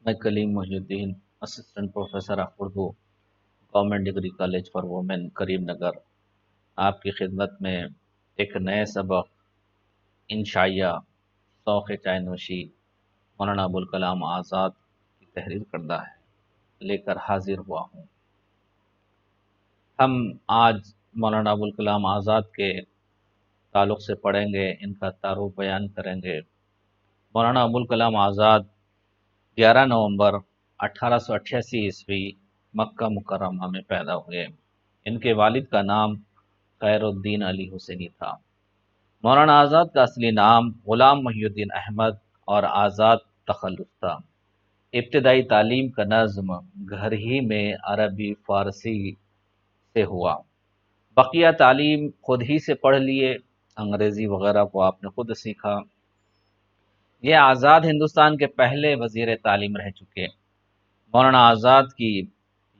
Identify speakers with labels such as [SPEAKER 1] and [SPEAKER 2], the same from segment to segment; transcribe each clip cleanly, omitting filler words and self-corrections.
[SPEAKER 1] میں Kaleem Mohiuddin, assistant professor of Urdu, government degree college for women Karimnagar, آپ کی خدمت میں ایک نئے سبق انشائیہ شوق چائے نوشی مولانا ابوالکلام آزاد کی تحریر کردہ ہے لے کر حاضر ہوا ہوں۔ ہم آج مولانا ابوالکلام آزاد کے تعلق سے پڑھیں گے، ان کا تعارف بیان کریں گے۔ مولانا ابوالکلام آزاد 11 نومبر 1888 مکہ مکرمہ میں پیدا ہوئے۔ ان کے والد کا نام خیر الدین علی حسینی تھا۔ مولانا آزاد کا اصلی نام غلام محی الدین احمد اور آزاد تخلص تھا۔ ابتدائی تعلیم کا نظم گھر ہی میں عربی فارسی سے ہوا، بقیہ تعلیم خود ہی سے پڑھ لیے، انگریزی وغیرہ کو آپ نے خود سیکھا۔ یہ آزاد ہندوستان کے پہلے وزیر تعلیم رہ چکے۔ مولانا آزاد کی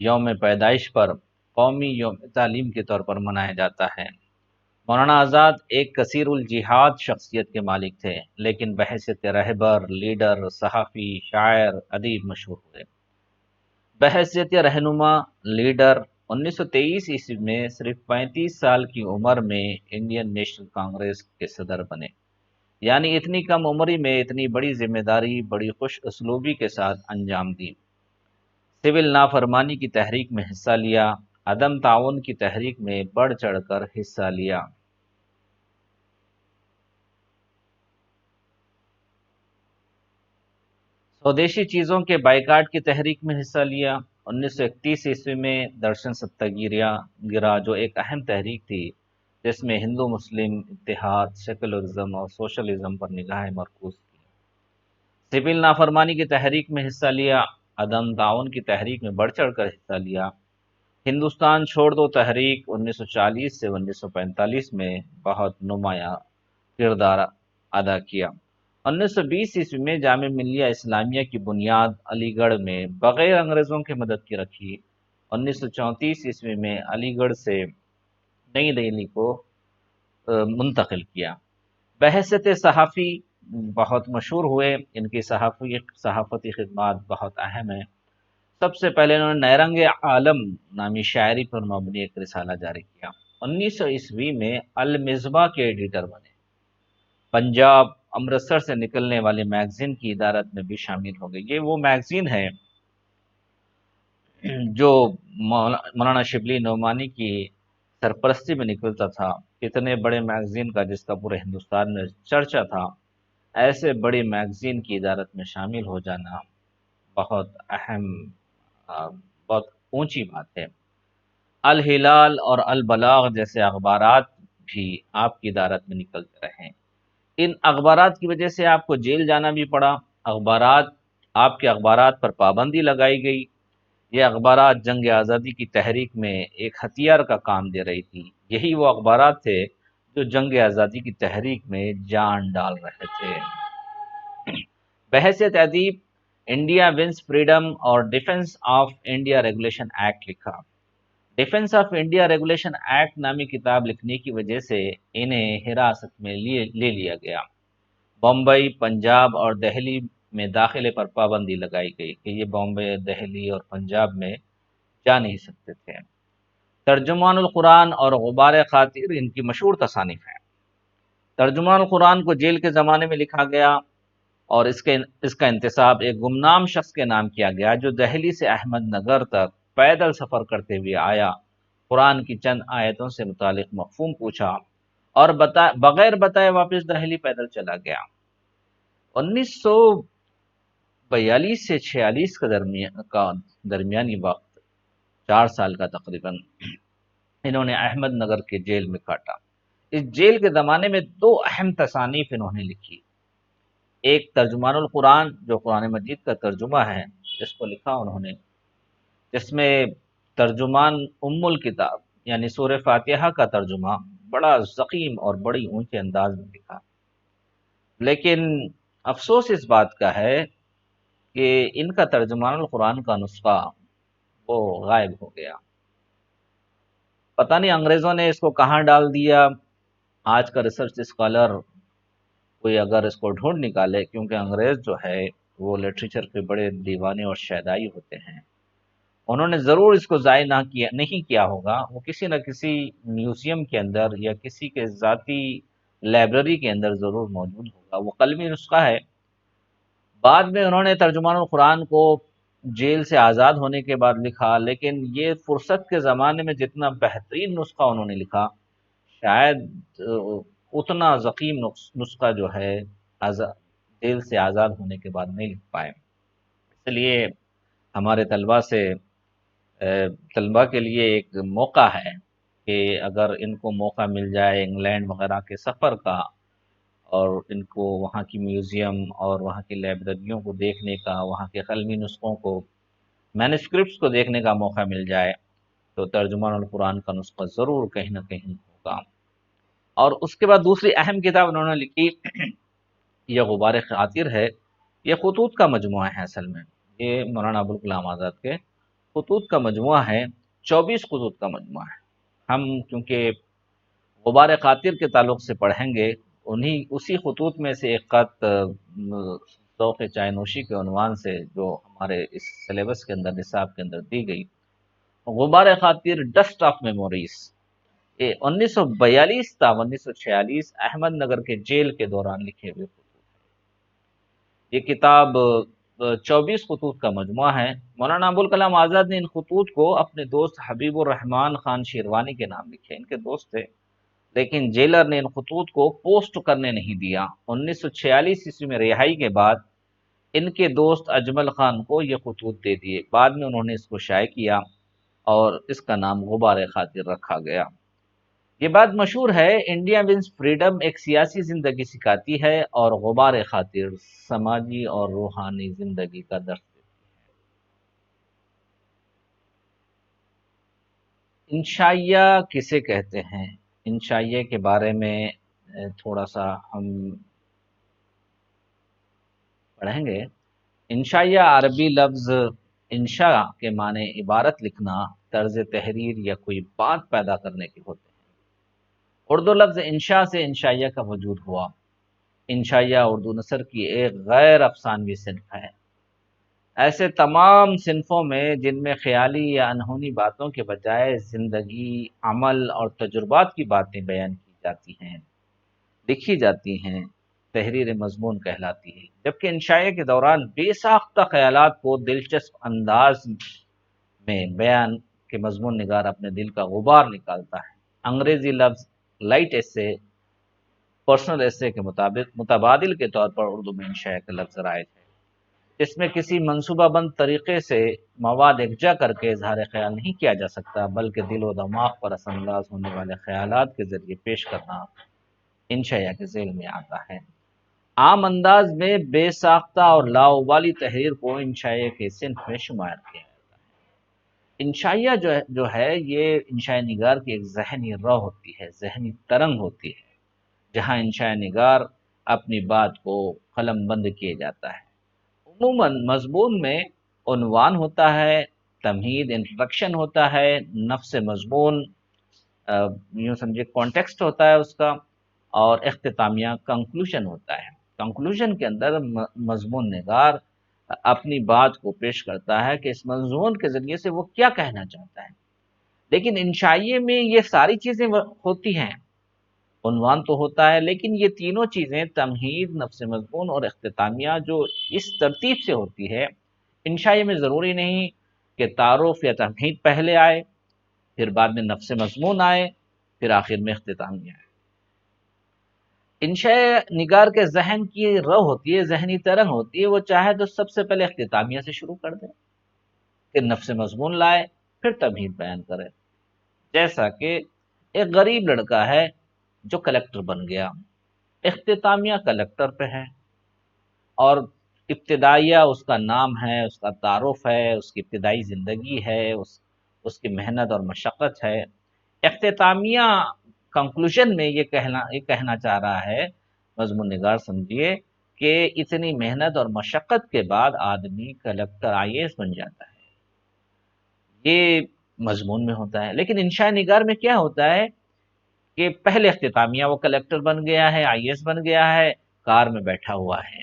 [SPEAKER 1] یوم پیدائش پر قومی یوم تعلیم کے طور پر منایا جاتا ہے۔ مولانا آزاد ایک کثیر الجہاد شخصیت کے مالک تھے، لیکن بحیثیت رہبر، لیڈر، صحافی، شاعر، ادیب مشہور ہوئے۔ بحیثیت رہنما، لیڈر 1923 میں صرف 35 سال کی عمر میں انڈین نیشنل کانگریس کے صدر بنے، یعنی اتنی کم عمری میں اتنی بڑی ذمہ داری بڑی خوش اسلوبی کے ساتھ انجام دی۔ سول نافرمانی کی تحریک میں حصہ لیا، عدم تعاون کی تحریک میں بڑھ چڑھ کر حصہ لیا۔ سودیشی چیزوں کے بائیکاٹ کی تحریک میں حصہ لیا۔ 1931 میں درشن ستیہ گرہ جو ایک اہم تحریک تھی، جس میں ہندو مسلم اتحاد، سیکولرزم اور سوشلزم پر نگاہیں مرکوز کی۔ سول نافرمانی کی تحریک میں حصہ لیا، عدم تعاون کی تحریک میں بڑھ چڑھ کر حصہ لیا۔ ہندوستان چھوڑ دو تحریک 1940 سے 1945 میں بہت نمایاں کردار ادا کیا۔ 1920 میں جامعہ ملیہ اسلامیہ کی بنیاد علی گڑھ میں بغیر انگریزوں کی مدد کی رکھی۔ 1934 میں علی گڑھ سے نئی دہلی کو منتقل کیا۔ بحیثیت صحافی بہت مشہور ہوئے، ان کی صحافتی خدمات بہت اہم ہیں۔ سب سے پہلے انہوں نے نیرنگ عالم نامی شاعری پر مبنی ایک رسالہ جاری کیا۔ 1900 میں المصباح کے ایڈیٹر بنے۔ پنجاب امرتسر سے نکلنے والے میگزین کی ادارت میں بھی شامل ہو گئے۔ یہ وہ میگزین ہے جو مولانا شبلی نعمانی کی سرپرستی میں نکلتا تھا۔ اتنے بڑے میگزین کا جس کا پورے ہندوستان میں چرچا تھا، ایسے بڑی میگزین کی ادارت میں شامل ہو جانا بہت اہم، بہت اونچی بات ہے۔ الہلال اور البلاغ جیسے اخبارات بھی آپ کی ادارت میں نکلتے رہے۔ ان اخبارات کی وجہ سے آپ کو جیل جانا بھی پڑا۔ آپ کے اخبارات پر پابندی لگائی گئی۔ یہ اخبارات جنگ آزادی کی تحریک میں ایک ہتھیار کا کام دے رہی تھی۔ یہی وہ اخبارات تھے جو جنگ آزادی کی تحریک میں جان ڈال رہے تھے۔ بحیثیت ادیب انڈیا ونس فریڈم اور defence of India regulation act لکھا۔ Defence of India regulation act نامی کتاب لکھنے کی وجہ سے انہیں حراست میں لے لیا گیا۔ بمبئی، پنجاب اور دہلی میں داخلے پر پابندی لگائی گئی کہ یہ بامبے، دہلی اور پنجاب میں جا نہیں سکتے تھے۔ ترجمان القرآن اور غبار خاطر ان کی مشہور تصانیف ہیں۔ ترجمان القرآن کو جیل کے زمانے میں لکھا گیا اور اس کا انتساب ایک گمنام شخص کے نام کیا گیا جو دہلی سے احمد نگر تک پیدل سفر کرتے ہوئے آیا، قرآن کی چند آیتوں سے متعلق مفہوم پوچھا اور بغیر بتائے واپس دہلی پیدل چلا گیا۔ 1942 سے 46 کا درمیانی وقت 4 سال کا تقریباً انہوں نے احمد نگر کے جیل میں کاٹا۔ اس جیل کے زمانے میں 2 اہم تصانیف انہوں نے لکھی۔ ایک ترجمان القرآن جو قرآن مجید کا ترجمہ ہے، جس کو لکھا انہوں نے، جس میں ترجمان الکتاب یعنی سورہ فاتحہ کا ترجمہ بڑا ضخیم اور بڑی اونچے انداز میں لکھا۔ لیکن افسوس اس بات کا ہے کہ ان کا ترجمان القرآن کا نسخہ وہ غائب ہو گیا۔ پتہ نہیں انگریزوں نے اس کو کہاں ڈال دیا۔ آج کا ریسرچ اسکالر کوئی اگر اس کو ڈھونڈ نکالے، کیونکہ انگریز جو ہے وہ لٹریچر کے بڑے دیوانے اور شیدائی ہوتے ہیں، انہوں نے ضرور اس کو ضائع نہیں کیا ہوگا، وہ کسی نہ کسی میوزیم کے اندر یا کسی کے ذاتی لائبریری کے اندر ضرور موجود ہوگا۔ وہ قلمی نسخہ ہے، بعد میں انہوں نے ترجمان القرآن کو جیل سے آزاد ہونے کے بعد لکھا، لیکن یہ فرصت کے زمانے میں جتنا بہترین نسخہ انہوں نے لکھا، شاید اتنا ضخیم نسخہ جو ہے جیل سے آزاد ہونے کے بعد نہیں لکھ پائے۔ اس لیے ہمارے طلبہ کے لیے ایک موقع ہے کہ اگر ان کو موقع مل جائے انگلینڈ وغیرہ کے سفر کا، اور ان کو وہاں کی میوزیم اور وہاں کی لائبریریوں کو دیکھنے کا، وہاں کے قلمی نسخوں کو، مینuscripts کو دیکھنے کا موقع مل جائے، تو ترجمان القرآن کا نسخہ ضرور کہیں نہ کہیں ہوگا۔ اور اس کے بعد دوسری اہم کتاب انہوں نے لکھی، یہ غبار خاطر ہے۔ یہ خطوط کا مجموعہ ہے، اصل میں یہ مولانا ابوالکلام آزاد کے خطوط کا مجموعہ ہے، 24 خطوط کا مجموعہ ہے۔ ہم کیونکہ غبار خاطر کے تعلق سے پڑھیں گے، اسی خطوط میں سے ایک خط ذوق چائے نوشی کے عنوان سے جو ہمارے اس سلیبس کے اندر، نصاب کے اندر دی گئی، غبار خاطر ڈسٹ آف میموریز، یہ 1942 تا 1946 احمد نگر کے جیل کے دوران لکھے ہوئے خطوط۔ یہ کتاب 24 خطوط کا مجموعہ ہے۔ مولانا ابوالکلام آزاد نے ان خطوط کو اپنے دوست حبیب الرحمان خان شیروانی کے نام لکھے، ان کے دوست تھے، لیکن جیلر نے ان خطوط کو پوسٹ کرنے نہیں دیا۔ 1946 عیسوی میں رہائی کے بعد ان کے دوست اجمل خان کو یہ خطوط دے دیے، بعد میں انہوں نے اس کو شائع کیا اور اس کا نام غبار خاطر رکھا گیا۔ یہ بات مشہور ہے، انڈیا ونز فریڈم ایک سیاسی زندگی سکھاتی ہے اور غبار خاطر سماجی اور روحانی زندگی کا درس دیتی ہے۔ انشائیہ کسے کہتے ہیں؟ انشائیہ کے بارے میں تھوڑا سا ہم پڑھیں گے۔ انشائیہ عربی لفظ انشاء کے معنی عبارت لکھنا، طرز تحریر یا کوئی بات پیدا کرنے کے ہوتے ہیں۔ اردو لفظ انشاء سے انشائیہ کا وجود ہوا۔ انشائیہ اردو نثر کی ایک غیر افسانوی صنف ہے۔ ایسے تمام صنفوں میں جن میں خیالی یا انہونی باتوں کے بجائے زندگی، عمل اور تجربات کی باتیں بیان کی جاتی ہیں، لکھی جاتی ہیں، تحریر مضمون کہلاتی ہے، جبکہ انشائیہ کے دوران بے ساختہ خیالات کو دلچسپ انداز میں بیان کے مضمون نگار اپنے دل کا غبار نکالتا ہے۔ انگریزی لفظ لائٹ ایسے پرسنل ایسے کے مطابق متبادل کے طور پر اردو میں انشائیہ کا لفظ رائج ہے۔ اس میں کسی منصوبہ بند طریقے سے مواد یکجا کر کے اظہار خیال نہیں کیا جا سکتا، بلکہ دل و دماغ پر اثر انداز ہونے والے خیالات کے ذریعے پیش کرنا انشائیہ کے ذیل میں آتا ہے۔ عام انداز میں بے ساختہ اور لاابالی تحریر کو انشائیہ کے صنف میں شمار کیا جاتا ہے۔ انشائیہ جو ہے یہ انشائیہ نگار کی ایک ذہنی رو ہوتی ہے، ذہنی ترنگ ہوتی ہے، جہاں انشائیہ نگار اپنی بات کو قلم بند کیے جاتا ہے۔ عموماً مضمون میں عنوان ہوتا ہے، تمہید انٹروڈکشن ہوتا ہے، نفس مضمون یوں سمجھے کانٹیکسٹ ہوتا ہے اس کا، اور اختتامیہ کنکلوژن ہوتا ہے۔ کنکلوژن کے اندر مضمون نگار اپنی بات کو پیش کرتا ہے کہ اس مضمون کے ذریعے سے وہ کیا کہنا چاہتا ہے۔ لیکن انشائیے میں یہ ساری چیزیں ہوتی ہیں، عنوان تو ہوتا ہے، لیکن یہ تینوں چیزیں تمہید، نفس مضمون اور اختتامیہ جو اس ترتیب سے ہوتی ہے، انشائیے میں ضروری نہیں کہ تعارف یا تمہید پہلے آئے، پھر بعد میں نفس مضمون آئے، پھر آخر میں اختتامیہ آئے۔ انشائیہ نگار کے ذہن کی رو ہوتی ہے، ذہنی ترنگ ہوتی ہے، وہ چاہے تو سب سے پہلے اختتامیہ سے شروع کر دے، پھر نفس مضمون لائے، پھر تمہید بیان کرے۔ جیسا کہ ایک غریب لڑکا ہے جو کلکٹر بن گیا، اختتامیہ کلکٹر پہ ہے، اور ابتدائیہ اس کا نام ہے، اس کا تعارف ہے، اس کی ابتدائی زندگی ہے، اس کی محنت اور مشقت ہے۔ اختتامیہ کنکلوژن میں یہ کہنا چاہ رہا ہے مضمون نگار، سمجھیے کہ اتنی محنت اور مشقت کے بعد آدمی کلکٹر IAS بن جاتا ہے، یہ مضمون میں ہوتا ہے۔ لیکن انشائیہ نگار میں کیا ہوتا ہے کہ پہلے اختتامیہ وہ کلکٹر بن گیا ہے، IAS بن گیا ہے، کار میں بیٹھا ہوا ہے،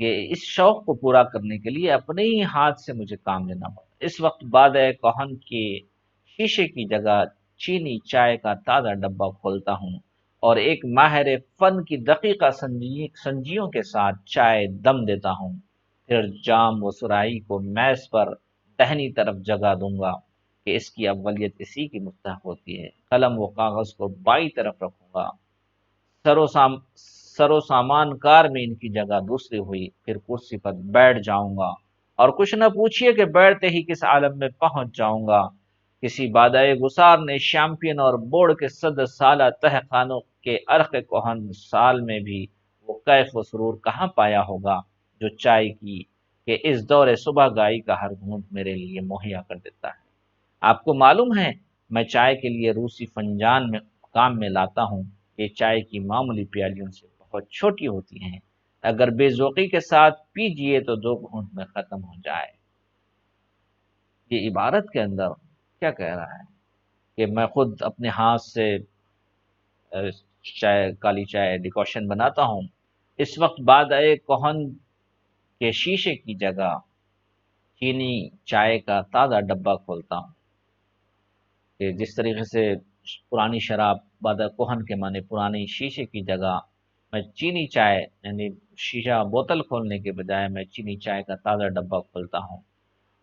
[SPEAKER 1] کہ اس شوق کو پورا کرنے کے لیے اپنے ہی ہاتھ سے مجھے کام لینا پڑا۔ اس وقت بادۂ کہن کے شیشے کی جگہ چینی چائے کا تازہ ڈبہ کھولتا ہوں اور ایک ماہر فن کی دقیقہ سنجیوں کے ساتھ چائے دم دیتا ہوں، پھر جام و سراہی کو میز پر دہنی طرف جگہ دوں گا کہ اس کی اولیت اسی کی مستحق ہوتی ہے، قلم و کاغذ کو بائیں طرف رکھوں گا، سر و سام سر و سامان کار میں ان کی جگہ دوسری ہوئی، پھر کرسی پر بیٹھ جاؤں گا اور کچھ نہ پوچھئے کہ بیٹھتے ہی کس عالم میں پہنچ جاؤں گا۔ کسی بادائے گسار نے شیمپئن اور بورڈ کے 100 سالہ تہ خانوں کے عرق کہن سال میں بھی وہ کیف و سرور کہاں پایا ہوگا جو چائے کی کہ اس دور صبح گائی کا ہر گھونٹ میرے لیے مہیا کر دیتا ہے۔ آپ کو معلوم ہے میں چائے کے لیے روسی فنجان میں کام میں لاتا ہوں، یہ چائے کی معمولی پیالیوں سے بہت چھوٹی ہوتی ہیں، اگر بے ذوقی کے ساتھ پیجیے تو 2 گھونٹ میں ختم ہو جائے۔ یہ عبارت کے اندر کیا کہہ رہا ہے کہ میں خود اپنے ہاتھ سے چائے، کالی چائے ڈیکوشن بناتا ہوں، اس وقت بعد آئے کہن کے شیشے کی جگہ چینی چائے کا تازہ ڈبہ کھولتا ہوں، کہ جس طریقے سے پرانی شراب بادہ کوہن کے معنی پرانی شیشے کی جگہ میں چینی چائے یعنی شیشہ بوتل کھولنے کے بجائے میں چینی چائے کا تازہ ڈبہ کھولتا ہوں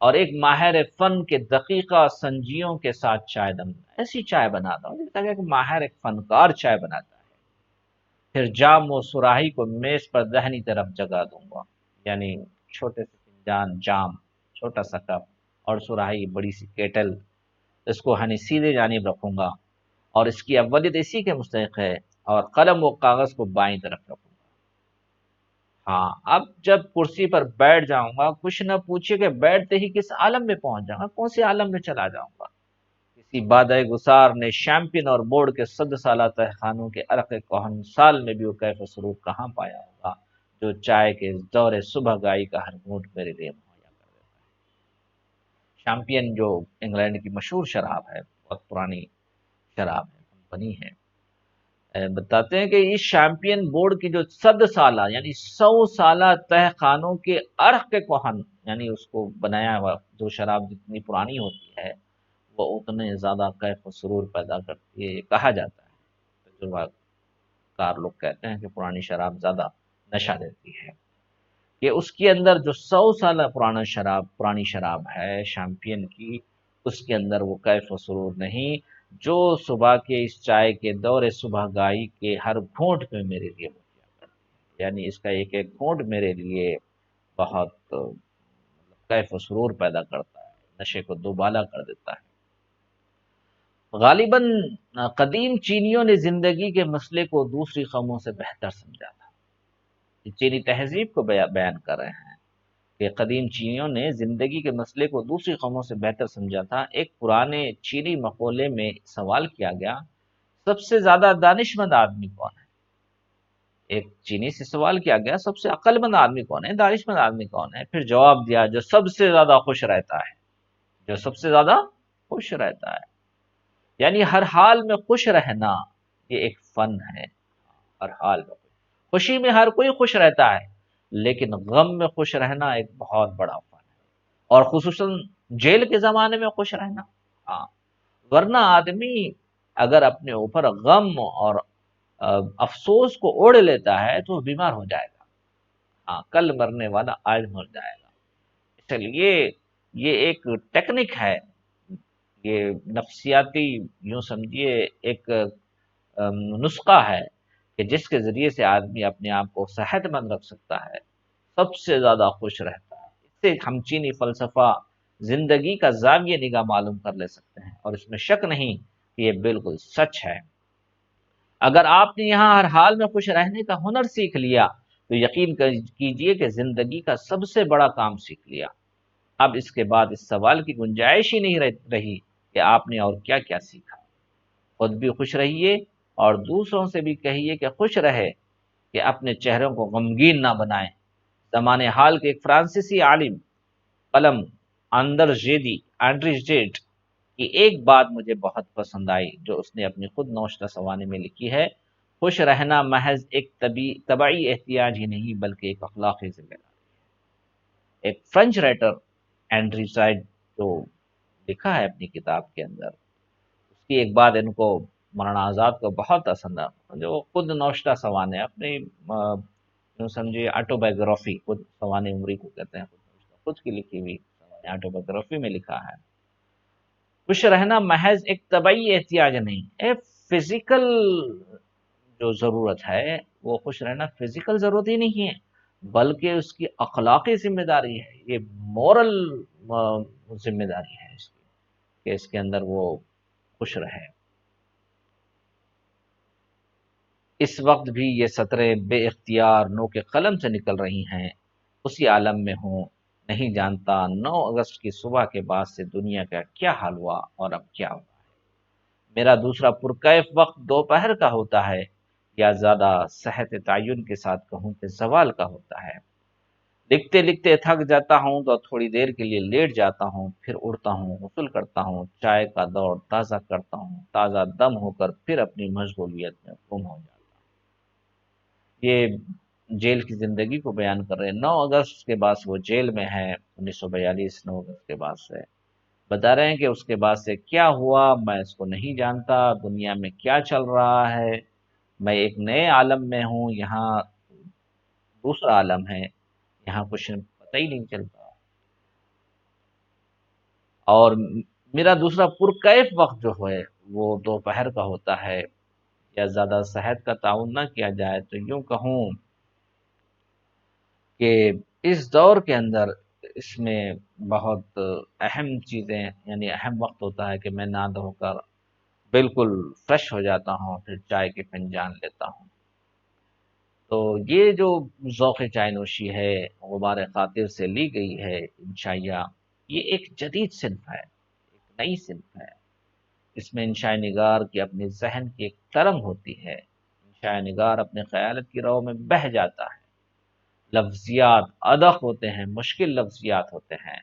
[SPEAKER 1] اور ایک ماہر فن کے دقیقہ سنجیوں کے ساتھ چائے دم ایسی چائے بناتا ہوں جیسا کہ ایک ماہر ایک فنکار چائے بناتا ہے، پھر جام و سراہی کو میز پر دہنی طرف جگہ دوں گا، یعنی چھوٹے سے فنجان جام، چھوٹا سا کپ اور سراہی بڑی سی کیٹل، اس کو ہنی سیدھے جانب رکھوں گا اور اس کی اولیت اسی کے مستحق ہے، اور قلم و کاغذ کو بائیں طرف رکھوں گا۔ ہاں، اب جب کرسی پر بیٹھ جاؤں گا کچھ نہ پوچھے کہ بیٹھتے ہی کس عالم میں پہنچ جاؤں گا، کون سے عالم میں چلا جاؤں گا۔ کسی بادۂ گسار نے شیمپئن اور بورڈ کے 100 سالہ تہخانوں کے عرق کہن سال میں بھی وہ کیف و سرور کہاں پایا ہوگا جو چائے کے دور صبح گائی کا ہر گھونٹ میرے لیے مہیا کر دیتا ہے۔ شیمپئن جو انگلینڈ کی مشہور شراب ہے، بہت پرانی شراب ہے، کمپنی ہے، بتاتے ہیں کہ اس شیمپئن بورڈ کی جو 100 سالہ یعنی 100 سالہ تہ خانوں کے عرق کے کوہن یعنی اس کو بنایا ہوا جو شراب جتنی پرانی ہوتی ہے وہ اتنے زیادہ کیف و سرور پیدا کرتی ہے، یہ کہا جاتا ہے، تجربہ کار لوگ کہتے ہیں کہ پرانی شراب زیادہ نشہ دیتی ہے، کہ اس کے اندر جو 100 سالہ پرانی شراب ہے شیمپئن کی، اس کے اندر وہ کیف و سرور نہیں جو صبح کے اس چائے کے دور صبح گائی کے ہر گھونٹ میں میرے لیے مہیا کرتی ہے، یعنی اس کا ایک ایک گھونٹ میرے لیے بہت کیف و سرور پیدا کرتا ہے، نشے کو دوبالا کر دیتا ہے۔ غالباً قدیم چینیوں نے زندگی کے مسئلے کو دوسری قوموں سے بہتر سمجھا تھا، یہ چینی تہذیب کو بیان کر رہے ہیں کہ قدیم چینیوں نے زندگی کے مسئلے کو دوسری قوموں سے بہتر سمجھا تھا۔ ایک پرانے چینی مقولے میں سوال کیا گیا، سب سے زیادہ دانش مند آدمی کون ہے؟ ایک چینی سے سوال کیا گیا سب سے عقل مند آدمی کون ہے، دانش مند آدمی کون ہے؟ پھر جواب دیا جو سب سے زیادہ خوش رہتا ہے، جو سب سے زیادہ خوش رہتا ہے، یعنی ہر حال میں خوش رہنا یہ ایک فن ہے۔ ہر حال میں خوشی میں ہر کوئی خوش رہتا ہے، لیکن غم میں خوش رہنا ایک بہت بڑا فن ہے، اور خصوصاً جیل کے زمانے میں خوش رہنا۔ ہاں، ورنہ آدمی اگر اپنے اوپر غم اور افسوس کو اوڑھ لیتا ہے تو وہ بیمار ہو جائے گا۔ ہاں، کل مرنے والا آج مر جائے گا۔ اس لیے یہ ایک ٹیکنک ہے، یہ نفسیاتی یوں سمجھیے ایک نسخہ ہے کہ جس کے ذریعے سے آدمی اپنے آپ کو صحت مند رکھ سکتا ہے، سب سے زیادہ خوش رہتا ہے۔ اس سے ہم چینی فلسفہ زندگی کا زاویہ نگاہ معلوم کر لے سکتے ہیں، اور اس میں شک نہیں کہ یہ بالکل سچ ہے۔ اگر آپ نے یہاں ہر حال میں خوش رہنے کا ہنر سیکھ لیا تو یقین کیجئے کہ زندگی کا سب سے بڑا کام سیکھ لیا۔ اب اس کے بعد اس سوال کی گنجائش ہی نہیں رہی کہ آپ نے اور کیا کیا سیکھا۔ خود بھی خوش رہیے اور دوسروں سے بھی کہیے کہ خوش رہے، کہ اپنے چہروں کو غمگین نہ بنائیں۔ زمانے حال کے ایک فرانسیسی عالم قلم آنڈریز کی ایک بات مجھے بہت پسند آئی جو اس نے اپنی خود نوشتہ سوانح میں لکھی ہے۔ خوش رہنا محض ایک طبعی احتیاج ہی نہیں بلکہ ایک اخلاقی ذمہ داری۔ ایک فرینچ رائٹر اینڈری سائڈ جو لکھا ہے اپنی کتاب کے اندر، اس کی ایک بات ان کو مولانا آزاد کو بہت پسند ہے، جو خود نوشتہ سوانح اپنی یوں سمجھے آٹو بایوگرافی، خود سوانح عمری کو کہتے ہیں، خود کی لکھی ہوئی آٹو بایوگرافی میں لکھا ہے، خوش رہنا محض ایک طبعی احتیاج نہیں، ایک فزیکل جو ضرورت ہے، وہ خوش رہنا فزیکل ضرورت ہی نہیں ہے بلکہ اس کی اخلاقی ذمہ داری ہے، یہ مورل ذمہ داری ہے اس کی، کہ اس کے اندر وہ خوش رہے۔ اس وقت بھی یہ سطریں بے اختیار نو کے قلم سے نکل رہی ہیں، اسی عالم میں ہوں، نہیں جانتا 9 اگست کی صبح کے بعد سے دنیا کا کیا حال ہوا اور اب کیا ہوا۔ میرا دوسرا پرکیف وقت دوپہر کا ہوتا ہے، یا زیادہ صحت تعین کے ساتھ کہوں کہ زوال کا ہوتا ہے۔ لکھتے لکھتے تھک جاتا ہوں تو تھوڑی دیر کے لیے لیٹ جاتا ہوں، پھر اڑتا ہوں، غسل کرتا ہوں، چائے کا دور تازہ کرتا ہوں، تازہ دم ہو کر پھر اپنی مشغولیت میں گم ہو جاتا ہوں۔ یہ جیل کی زندگی کو بیان کر رہے ہیں، 9 اگست کے بعد سے وہ جیل میں ہے، 1942 9 اگست کے بعد سے بتا رہے ہیں کہ اس کے بعد سے کیا ہوا میں اس کو نہیں جانتا، دنیا میں کیا چل رہا ہے، میں ایک نئے عالم میں ہوں، یہاں دوسرا عالم ہے، یہاں کچھ پتہ ہی نہیں چلتا، اور میرا دوسرا پرکیف وقت جو ہے وہ دوپہر کا ہوتا ہے، یا زیادہ صحت کا تعاون نہ کیا جائے تو یوں کہوں کہ اس دور کے اندر اس میں بہت اہم چیزیں، یعنی اہم وقت ہوتا ہے کہ میں نہا دھو کر بالکل فریش ہو جاتا ہوں، پھر چائے کی فنجان لیتا ہوں۔ تو یہ جو ذوق چائے نوشی ہے غبار خاطر سے لی گئی ہے انشائیہ، یہ ایک جدید صنف ہے، ایک نئی صنف ہے۔ اس میں انشاء نگار کی اپنے ذہن کی ایک ترنگ ہوتی ہے، انشاء نگار اپنے خیالت کی رو میں بہہ جاتا ہے، لفظیات ادق ہوتے ہیں، مشکل لفظیات ہوتے ہیں،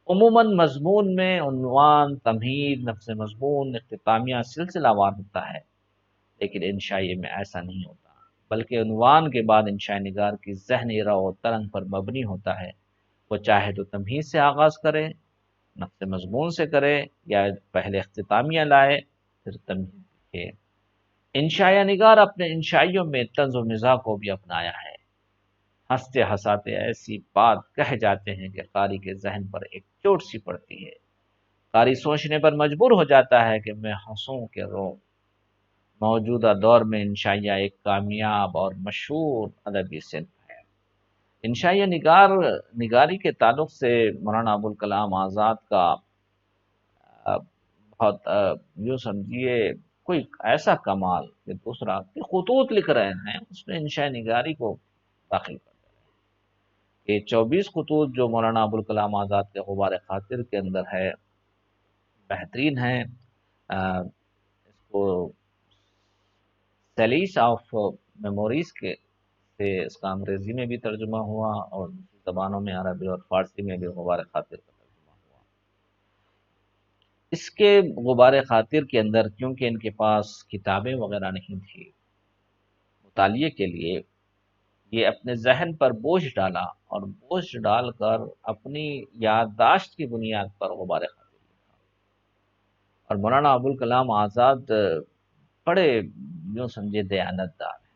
[SPEAKER 1] عموماً مضمون میں عنوان، تمہید، نفس مضمون، اختتامیہ سلسلہ وار ہوتا ہے، لیکن انشائیہ میں ایسا نہیں ہوتا، بلکہ عنوان کے بعد انشاء نگار کی ذہنی رو و ترنگ پر مبنی ہوتا ہے، وہ چاہے تو تمہید سے آغاز کرے، نفس مضمون سے کرے، یا پہلے اختتامیہ لائے پھر تمہید لکھے۔ انشائیہ نگار اپنے انشائیوں میں طنز و مزاح کو بھی اپنایا ہے، ہنستے ہنساتے ایسی بات کہہ جاتے ہیں کہ قاری کے ذہن پر ایک چوٹ سی پڑتی ہے، قاری سوچنے پر مجبور ہو جاتا ہے کہ میں ہنسوں کہ رو۔ موجودہ دور میں انشائیہ ایک کامیاب اور مشہور ادبی صنف ہے۔ انشائیہ نگاری کے تعلق سے مولانا ابوالکلام آزاد کا بہت یوں سمجھیے کوئی ایسا کمال کہ دوسرا کہ خطوط لکھ رہے ہیں اس میں انشاء نگاری کو داخل کر دے رہے ہیں، یہ 24 خطوط جو مولانا ابوالکلام آزاد کے غبار خاطر کے اندر ہے بہترین ہے۔ اس کو سیلیس آف میموریز کے سے اس کا انگریزی میں بھی ترجمہ ہوا اور دوسری زبانوں میں عربی اور فارسی میں بھی غبار خاطر کا ترجمہ ہوا۔ اس کے غبار خاطر کے اندر کیونکہ ان کے پاس کتابیں وغیرہ نہیں تھی مطالعے کے لیے، یہ اپنے ذہن پر بوجھ ڈالا اور بوجھ ڈال کر اپنی یادداشت کی بنیاد پر غبار خاطر لکھا۔ اور مولانا ابوالکلام آزاد بڑے یوں سمجھے دیانتدار ہیں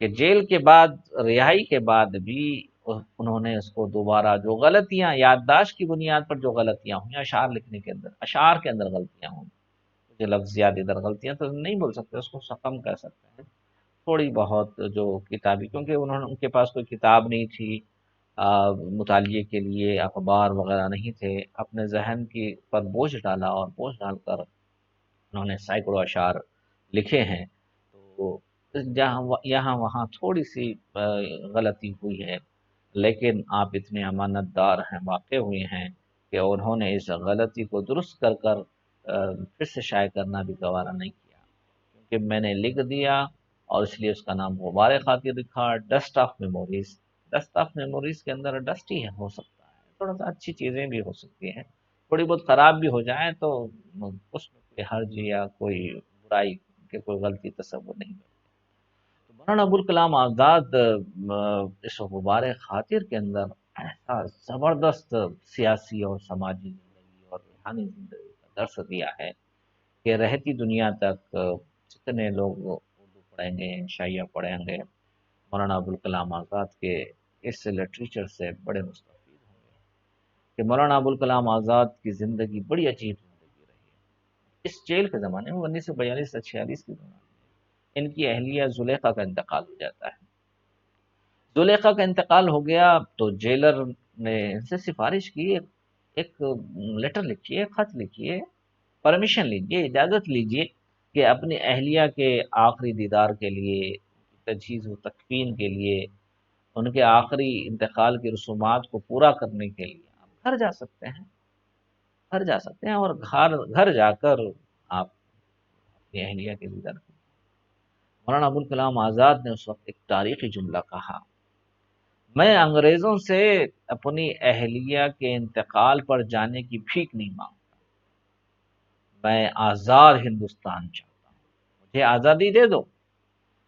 [SPEAKER 1] کہ جیل کے بعد، رہائی کے بعد بھی انہوں نے اس کو دوبارہ جو غلطیاں یادداشت کی بنیاد پر جو غلطیاں ہوئی اشعار لکھنے کے اندر، اشعار کے اندر غلطیاں ہوئی، جو لفظیات ادھر غلطیاں تو نہیں بول سکتے، اس کو کم کہہ سکتے ہیں، تھوڑی بہت جو کتابی، کیونکہ ان کے پاس کوئی کتاب نہیں تھی مطالعے کے لیے، اخبار وغیرہ نہیں تھے، اپنے ذہن کی پر بوجھ ڈالا اور بوجھ ڈال کر انہوں نے سینکڑوں اشعار لکھے ہیں۔ تو جہاں یہاں وہاں تھوڑی سی غلطی ہوئی ہے، لیکن آپ اتنے امانت دار ہیں، واقع ہوئے ہیں کہ انہوں نے اس غلطی کو درست کر کر پھر سے شائع کرنا بھی گوارا نہیں کیا، کیونکہ میں نے لکھ دیا اور اس لیے اس کا نام غبار خاطر رکھا، dust of memories. Dust of memories کے اندر ڈسٹ ہی ہو سکتا ہے، تھوڑا سا اچھی چیزیں بھی ہو سکتی ہیں، تھوڑی بہت خراب بھی ہو جائیں تو اس میں کوئی حرج یا کوئی برائی کہ کوئی غلطی تصور نہیں کرتے۔ تو مولانا ابوالکلام آزاد اس غبار خاطر کے اندر ایسا زبردست سیاسی اور سماجی زندگی اور روحانی زندگی کا درس دیا ہے کہ رہتی دنیا تک جتنے لوگ اردو پڑھیں گے، شائعہ پڑھیں گے، مولانا ابوالکلام آزاد کے اس لٹریچر سے بڑے مستفید ہوں گے کہ مولانا ابوالکلام آزاد کی زندگی بڑی عجیب زندگی رہی ہے۔ اس جیل کے زمانے میں 1942 سے 46 کے دوران ان کی اہلیہ زلیخا کا انتقال ہو جاتا ہے۔ زلیخا کا انتقال ہو گیا تو جیلر نے ان سے سفارش کی، ایک لیٹر لکھیے، خط لکھیے، پرمیشن لیجیے، اجازت لیجیے کہ اپنی اہلیہ کے آخری دیدار کے لیے، تجہیز و تکفین کے لیے، ان کے آخری انتقال کی رسومات کو پورا کرنے کے لیے آپ گھر جا سکتے ہیں، گھر جا سکتے ہیں اور گھر جا کر آپ اپنی اہلیہ کے دیدار کریں۔ مولانا ابوالکلام آزاد نے اس وقت ایک تاریخی جملہ کہا، میں انگریزوں سے اپنی اہلیہ کے انتقال پر جانے کی بھیک نہیں مانگتا، میں آزاد ہندوستان چاہتا ہوں، مجھے آزادی دے دو،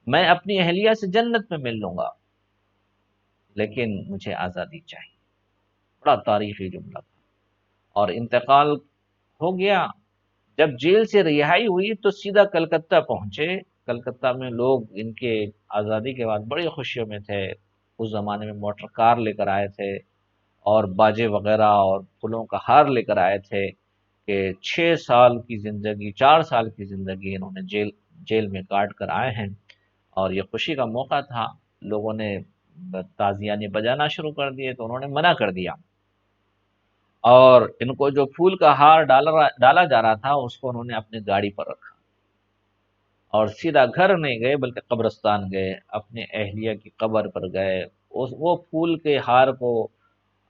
[SPEAKER 1] میں اپنی اہلیہ سے جنت میں مل لوں گا، لیکن مجھے آزادی چاہیے۔ بڑا تاریخی جملہ تھا اور انتقال ہو گیا۔ جب جیل سے رہائی ہوئی تو سیدھا کلکتہ پہنچے۔ کلکتہ میں لوگ ان کے آزادی کے بعد بڑی خوشیوں میں تھے، اس زمانے میں موٹر کار لے کر آئے تھے اور باجے وغیرہ اور پھولوں کا ہار لے کر آئے تھے کہ 6 سال کی زندگی، 4 سال کی زندگی انہوں نے جیل میں کاٹ کر آئے ہیں، اور یہ خوشی کا موقع تھا۔ لوگوں نے تازیانے بجانا شروع کر دیے تو انہوں نے منع کر دیا، اور ان کو جو پھول کا ہار ڈالا جا رہا تھا اس کو انہوں نے اپنی گاڑی پر رکھا اور سیدھا گھر نہیں گئے بلکہ قبرستان گئے، اپنے اہلیہ کی قبر پر گئے، وہ پھول کے ہار کو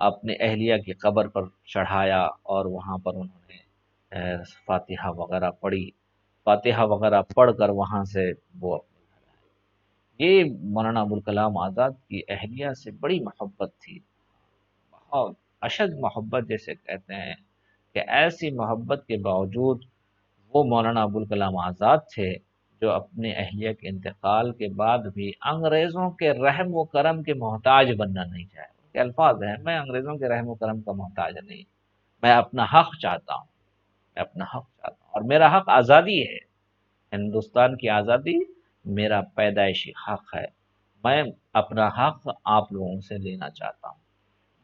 [SPEAKER 1] اپنے اہلیہ کی قبر پر چڑھایا اور وہاں پر انہوں نے فاتحہ وغیرہ پڑھی، فاتحہ وغیرہ پڑھ کر وہاں سے وہ اپنے گھر آئے۔ یہ مولانا ابوالکلام آزاد کی اہلیہ سے بڑی محبت تھی، بہت اشد محبت جیسے کہتے ہیں، کہ ایسی محبت کے باوجود وہ مولانا ابوالکلام آزاد تھے جو اپنے اہلیہ کے انتقال کے بعد بھی انگریزوں کے رحم و کرم کے محتاج بننا نہیں چاہے۔ ان کے الفاظ ہیں، میں انگریزوں کے رحم و کرم کا محتاج نہیں، میں اپنا حق چاہتا ہوں، میں اپنا حق چاہتا ہوں، اور میرا حق آزادی ہے، ہندوستان کی آزادی میرا پیدائشی حق ہے، میں اپنا حق آپ لوگوں سے لینا چاہتا ہوں۔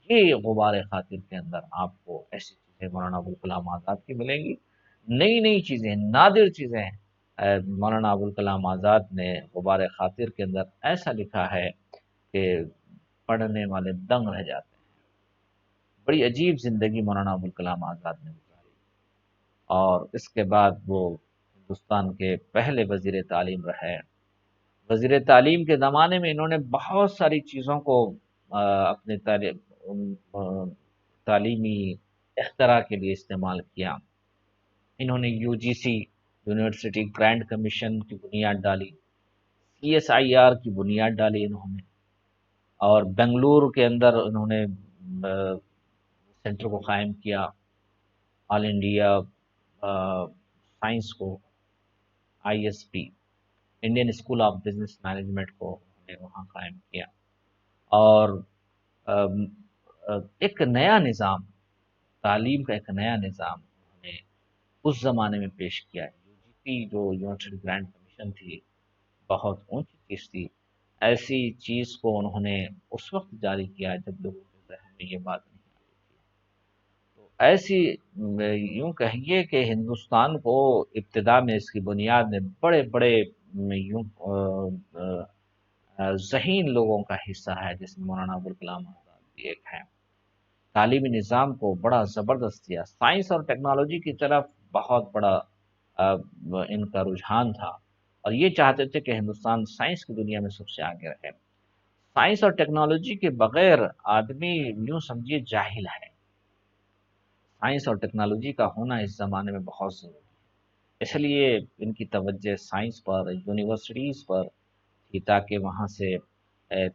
[SPEAKER 1] یہ غبار خاطر کے اندر آپ کو ایسی چیزیں مولانا ابوالکلام آزاد کی ملیں گی، نئی نئی چیزیں، نادر چیزیں مولانا ابوالکلام آزاد نے غبار خاطر کے اندر ایسا لکھا ہے کہ پڑھنے والے دنگ رہ جاتے ہیں۔ بڑی عجیب زندگی مولانا ابوالکلام آزاد نے گزاری، اور اس کے بعد وہ ہندوستان کے پہلے وزیر تعلیم رہے۔ وزیر تعلیم کے زمانے میں انہوں نے بہت ساری چیزوں کو اپنے تعلیمی اختراع کے لیے استعمال کیا۔ انہوں نے U G C University Grant Commission کی بنیاد ڈالی، سی ایس آئی آر کی بنیاد ڈالی انہوں نے، اور بنگلور کے اندر انہوں نے سینٹر کو قائم کیا، آل انڈیا سائنس کو، I S P Indian school of business management کو انہوں نے وہاں قائم کیا، اور ایک نیا نظام، تعلیم کا ایک نیا نظام انہوں نے اس زمانے میں پیش کیا ہے۔ یو جی سی جو یونیورسٹی گرانٹ کمیشن تھی، بہت اونچی چیز تھی، ایسی چیز کو انہوں نے اس وقت جاری کیا جب لوگوں کے ذہن میں یہ بات نہیں آئی تھی۔ تو ایسی یوں کہیے کہ ہندوستان کو ابتدا میں اس کی بنیاد میں بڑے بڑے یوں ذہین لوگوں کا حصہ ہے، جس میں مولانا ابوالکلام آزاد بھی ایک ہیں۔ تعلیمی نظام کو بڑا زبردست کیا، سائنس اور ٹیکنالوجی کی طرف بہت بڑا ان کا رجحان تھا، اور یہ چاہتے تھے کہ ہندوستان سائنس کی دنیا میں سب سے آگے رہے۔ سائنس اور ٹیکنالوجی کے بغیر آدمی یوں سمجھیے جاہل ہے۔ سائنس اور ٹیکنالوجی کا ہونا اس زمانے میں بہت ضروری ہے، اس لیے ان کی توجہ سائنس پر، یونیورسٹیز پر تھی، تاکہ وہاں سے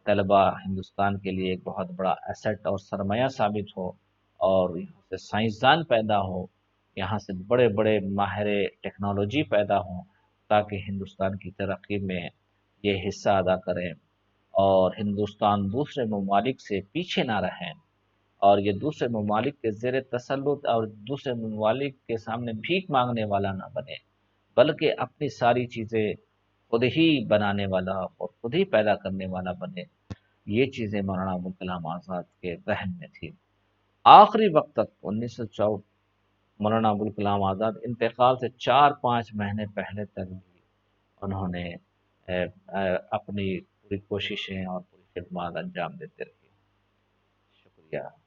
[SPEAKER 1] طلباء ہندوستان کے لیے ایک بہت بڑا ایسٹ اور سرمایہ ثابت ہو، اور یہاں سے سائنسدان پیدا ہو، یہاں سے بڑے بڑے ماہر ٹیکنالوجی پیدا ہوں، تاکہ ہندوستان کی ترقی میں یہ حصہ ادا کریں اور ہندوستان دوسرے ممالک سے پیچھے نہ رہیں، اور یہ دوسرے ممالک کے زیر تسلط اور دوسرے ممالک کے سامنے بھیک مانگنے والا نہ بنے، بلکہ اپنی ساری چیزیں خود ہی بنانے والا اور خود ہی پیدا کرنے والا بنے۔ یہ چیزیں مولانا ابوالکلام آزاد کے ذہن میں تھی۔ آخری وقت تک 1964 مولانا ابوالکلام آزاد انتقال سے 4-5 مہینے پہلے تک بھی انہوں نے اپنی پوری کوششیں اور پوری خدمات انجام دیتے رہے۔ شکریہ۔